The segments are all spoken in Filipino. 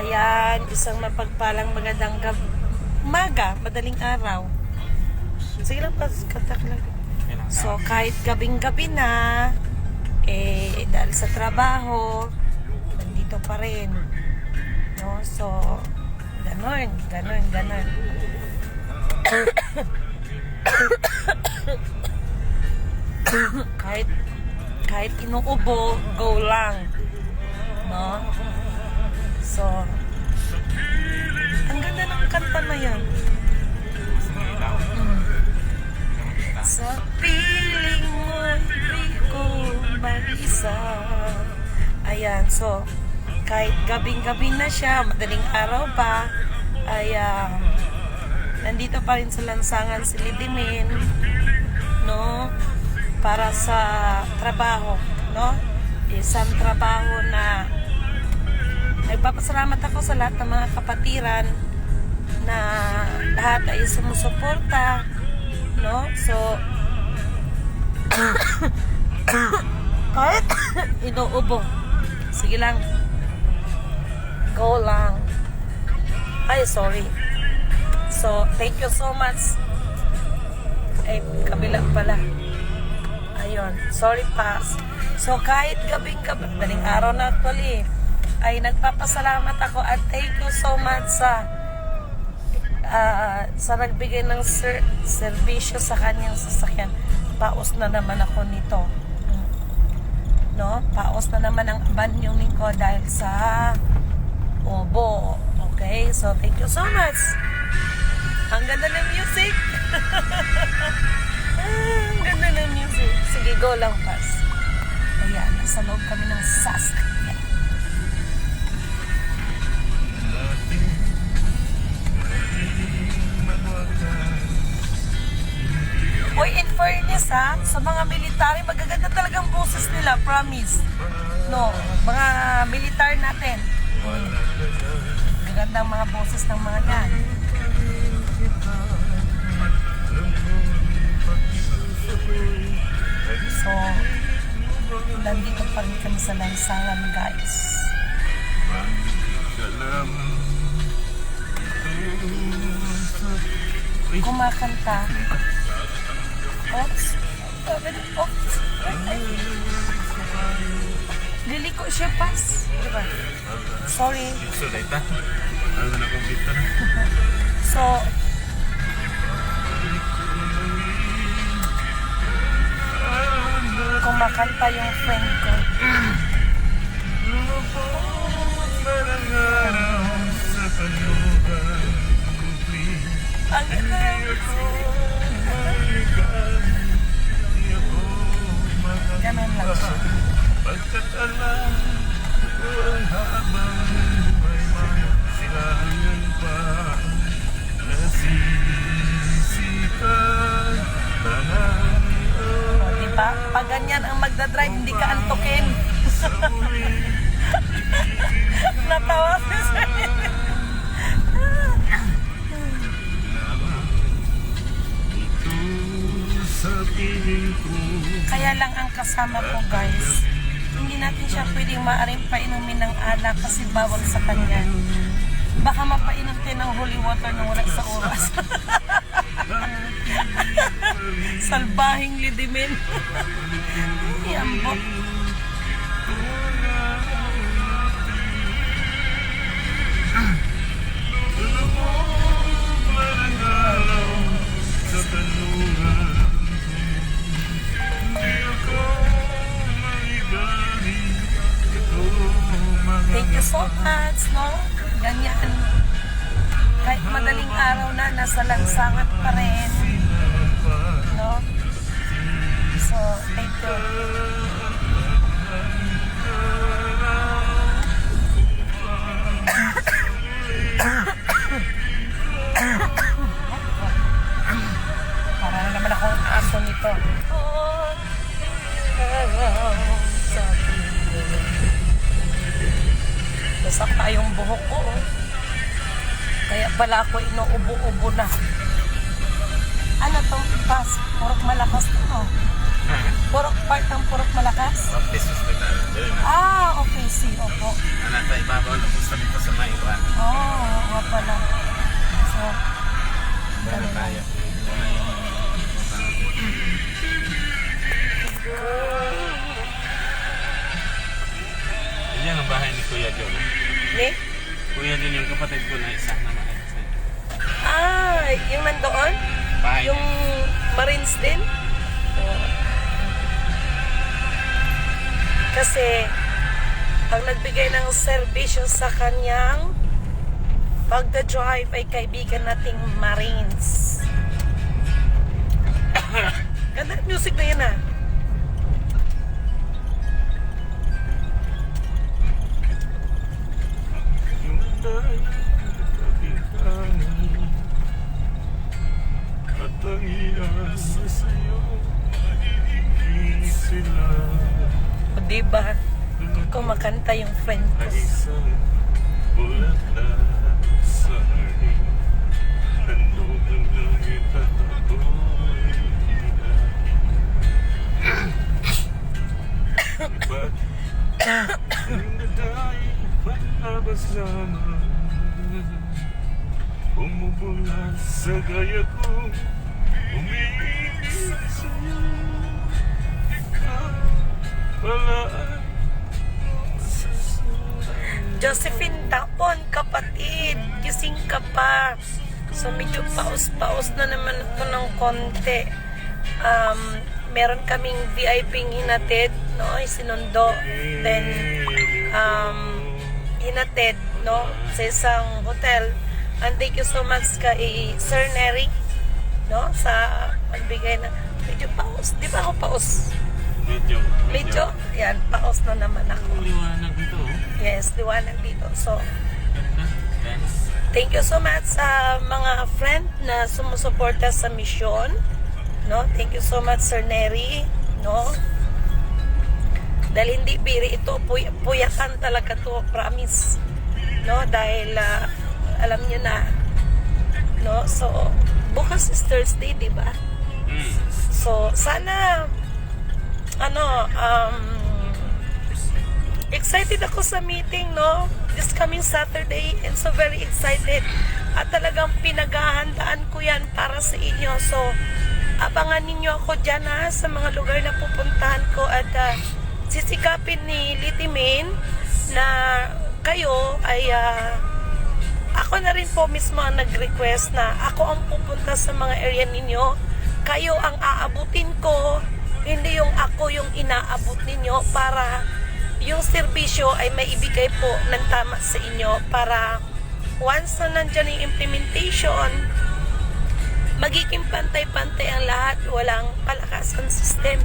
Ayan, isang mapagpalang magandang umaga, madaling araw. Sige lang, kanta ka lang. So, kahit gabing-gabi na, dahil sa trabaho, nandito pa rin. No? So, ganon. kahit inuubo, go lang. No? So, ang ganda ng kanta na yan. Sa piling mo'y di ko mag-isa. Ayan, so, kahit gabing-gabi na siya, madaling araw pa, ay nandito pa rin sa lansangan si Lidimin, no? Para sa trabaho, no? Isang trabaho na nagpapasalamat ako sa lahat ng mga kapatiran na lahat ay sumusuporta, no? So, kahit inuubo, sige lang, go lang. Ay, sorry. So, thank you so much. Ay, kabila pala. Ayun, sorry pass. So, kahit gabing-gabi, daling araw na actually, ay nagpapasalamat ako at thank you so much sa nagbigay ng serbisyo sa kanyang sasakyan. Paos na naman ako nito. No? Paos na naman ang banyong ko dahil sa obo. Okay? So, thank you so much. Ang ganda ng music. Ang ganda ng music. Sige, go lang, pass. Ayan, nasa loob kami ng sasakyan. Uy, in fairness sa mga military, magaganda talagang boses nila, promise. No, mga militar natin. Magagandang mga boses ng mga yan. So, nandito pa rin kami sa lansangan, guys. Kumakanta. Oops. Oops. Liliko siya, pas. Diba? Sorry. So, kumakanta yung friend ko. Ang ganda. Ganun lang siya. Pagkat alam ko ang habang may masilangan pa nasisipan tanang diba? Pag ganyan ang magdadrive, hindi ka antukin. Natawa si Sir. Kaya lang ang kasama ko, guys, hindi natin siya pwedeng maaaring painumin ng alak kasi bawal sa kanya. Baka mapainom tayo ng holy water na wala sa oras. Salbahing Lidimin. Yambok. Thank you so much, no? Ganyan. Kahit madaling araw na, nasa lansangan pa rin. No? So, thank you. Para na naman akong aso nito. Basak pa yung buhok ko. Kaya pala ako inuubo-ubo na. Ano tong pas? Purok malakas to. Purok part ng Purok Malakas? Baptist Hospital. Doon na. Okay, opo. Anak sa ibabaw na pusta dito sa Maiwan. Oo pala. So, Doon na tayo. Doon na yung yan ang bahay ni Kuya John. ni? Kuya din yung kapatid ko na isa na Yung nandoon? bahay. Yung Marines din? Kasi, ang nagbigay ng serbisyo sa kanyang pagda-drive ay kaibigan nating Marines. Ganda ng music na yun Yung tayo nagkabigani at ang iasa sa'yo hindi sila O diba? Kumakanta yung friend ko. ay isang bulaklak sa hardin handog ang langit at ako'y ba't ang daday palabas lamang bumubulan sa gaya ko umiibig sa'yo ikaw pala ay Josephine Taon, kapatid, gising ka pa. So medyo paus-paus na naman ito ng konti. Meron kaming VIP hinatid, no? Sinundo. Then, hinatid, no? Sa isang hotel. And thank you so much kay Sir Nery, no? Sa magbigay na, medyo paus. Di ba ako paus? Medyo, yan, paus na naman ako. liwanag dito. Yes, liwanag dito. So, Ganda. Thanks. thank you so much sa mga friend na sumusuporta sa misyon. No? Thank you so much, Sir Nery. No? Dahil hindi biri ito, puyakan talaga to, promise. No? Dahil, alam nyo na, no? So, bukas is Thursday, di ba? So, sana, excited ako sa meeting, no? This coming Saturday, and so very excited. At talagang pinaghahandaan ko yan para sa inyo. So, abangan ninyo ako dyan, ha, sa mga lugar na pupuntahan ko. At sisikapin ni Litimin na kayo ay ako na rin po mismo ang nag-request na ako ang pupunta sa mga area ninyo. Kayo ang aabutin ko, hindi yung ako yung inaabot ninyo, para yung serbisyo ay maibigay po ng tama sa inyo, para once na nandyan yung implementation, magiging pantay-pantay ang lahat, walang palakasan system.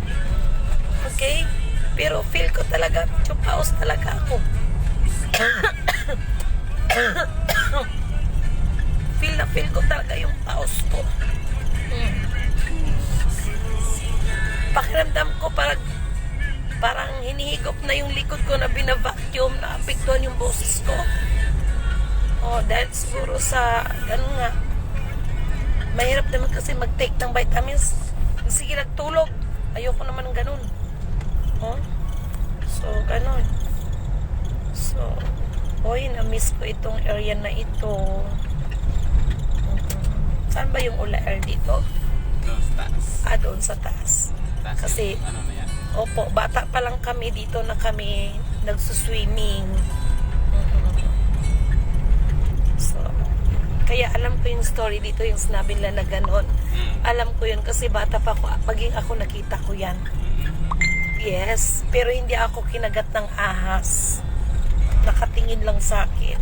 Okay? Pero feel ko talaga, medyo paus talaga ako. feel ko talaga yung paus ko. Pakiramdam ko parang hinihigop na yung likod ko na binavacuum, na apektuhan yung boses ko. Dahil siguro sa ganun nga, mahirap naman kasi mag-take ng vitamins. Sige, nagtulog. Ayoko naman ng ganun. So, ganun. So, na-miss ko itong area na ito. Saan ba yung Ula Air dito? Doon sa taas. Doon sa taas. Kasi, Ano na yan? opo, bata pa lang kami dito na kami nagsuswimming. So, kaya alam ko yung story dito, yung sinabi nila na gano'n. Alam ko yun kasi bata pa ako, maging ako nakita ko yan. Yes, pero hindi ako kinagat ng ahas. Nakatingin lang sa akin.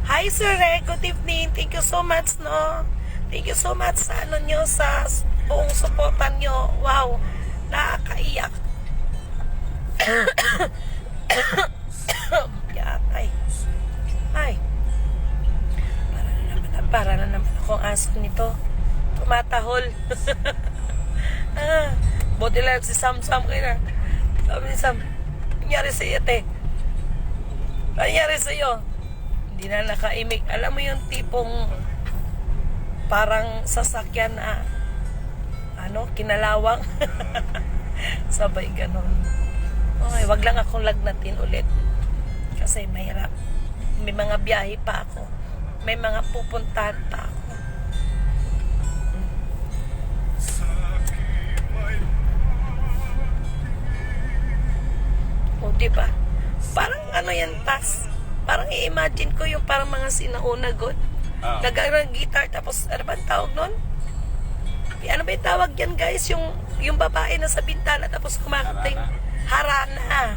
Hi Sir Reg, good evening. Thank you so much, no? Thank you so much sa nyo, sa buong supportan nyo. Wow, nakakaiyak. Yatay. Ay. Para na naman akong aso nito. Tumatahol. Buti lang si Sam kayo na. Sabi ni Sam, nangyari sa iyo, te? Nangyari sa iyo? Hindi na nakaimik. Alam mo yung tipong parang sasakyan na kinalawang. Sabay ganon. Okay, wag lang akong lagnatin ulit. Kasi mahirap. May mga biyahe pa ako. May mga pupuntahan pa ako. O, diba? Parang ano yan, Tas? Parang i-imagine ko yung parang mga sinauna god. Ah. Nag-guitar tapos ano ba ang tawag nun? Ano ba yung tawag yan, guys? Yung babae na sa bintana tapos kumakanta yung harana.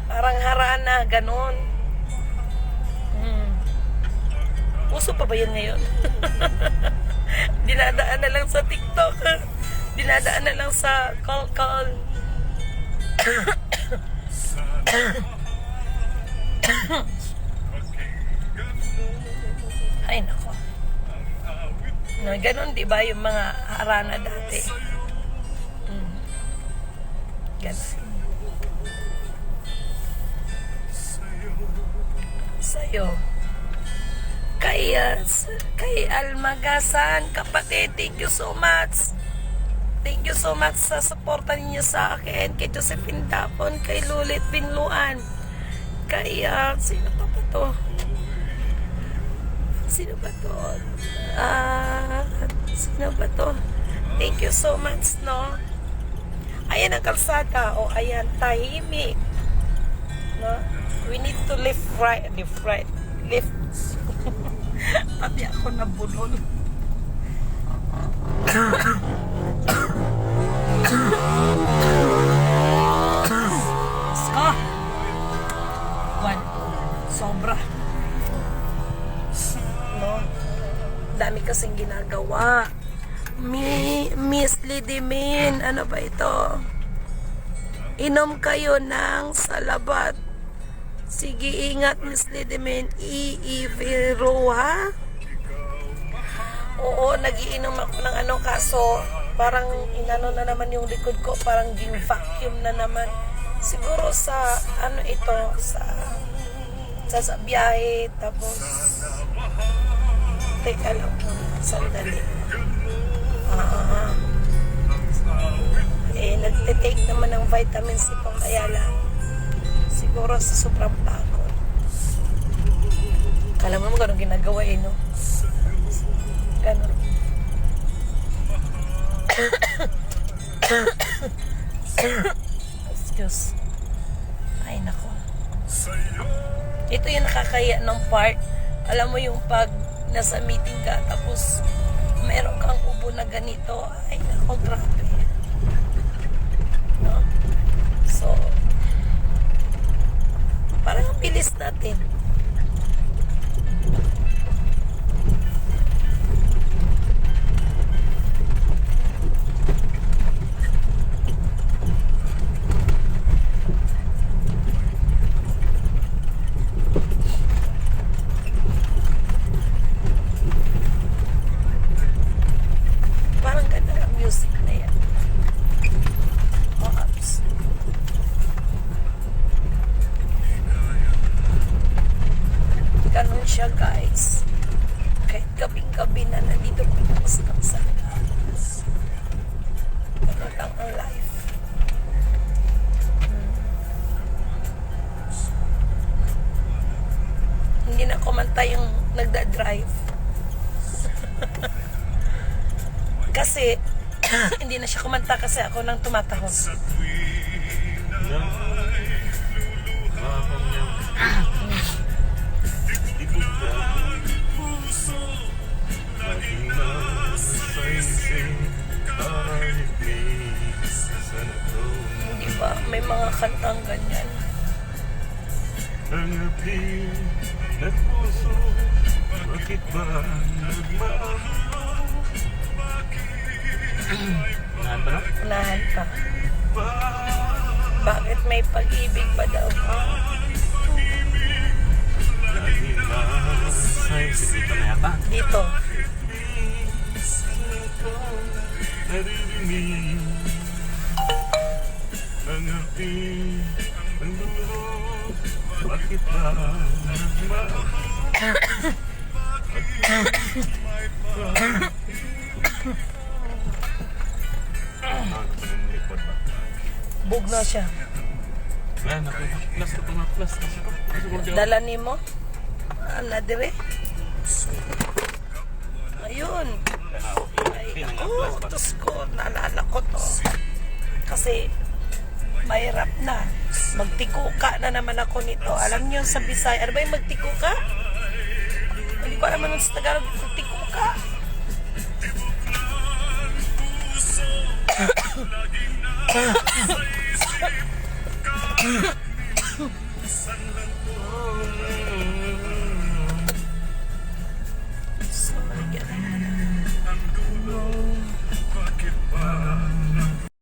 Parang harana, ganon. Uso pa ba yan ngayon? Dinadaan na lang sa TikTok. Dinadaan na lang sa call. Ay, nako. No, ganon, di ba, yung mga harana dati? Ganon. Sa'yo. Kay Almagasan, kapatid, thank you so much. Thank you so much sa suporta ninyo sa akin. Kay Josephine Dapon, kay Lulit Binluan, kay, sino pa ba to? Sino ba to? Sino ba to? Thank you so much, no? Ayan ang kalsada. O, ayan, tahimik. No? We need to lift right. Pati ako nabulol. So, sobra. No? Dami kasing ginagawa. Miss Lidimin, ano ba ito? Inom kayo ng salabat. Sige, ingat, Miss Lidimin. Iiviro, ha? Oo, nagiinom ako ng ano, kaso parang inano na naman yung likod ko, parang ging vacuum na naman. Siguro sa, ano ito, sa biyahe, tapos, teka lang, sandali. Nagtitake naman ng vitamin C po, kaya lang, siguro sa sobrang pagod. Kala mo ganun ginagawa no? Ganun. Excuse. Ay, nako. Ito yung nakakaya ng part. Alam mo yung pag nasa meeting ka, tapos meron kang ubo na ganito. Ay, nako, grabe. No? So, parang ang bilis natin. Parang ganda ang music na yan. Oops. Ganun siya, guys. Kahit gabing-gabi na nandito ko tapos ng salas. Ganun lang ang life. Hindi na kumanta yung nagda-drive. Kasi, hindi na siya kumanta kasi ako nang tumatahon. Hindi ba? May mga kantang ganyan. Ang api na puso, bakit ba nagmamahaw? Unahan pa na? Unahan pa. Bakit may pag-ibig pa daw? Lagi masay, dito na yata. Dito. Naririnig ang api ang dulo, bakit ba nagmamahaw? Ano pa ng likod ba? Hubog na siya. Wala, nakaplas ko ito, nakaplas. Dala ni mo? Na dire? Ayun. Ay, ako, tos ko, naalala ko to. Kasi, mahirap na. Magtikuka na naman ako nito. Alam niyo sa Bisaya, ano ba yung magtikuka? Hindi ko alam naman sa Tagalog, magtikuka.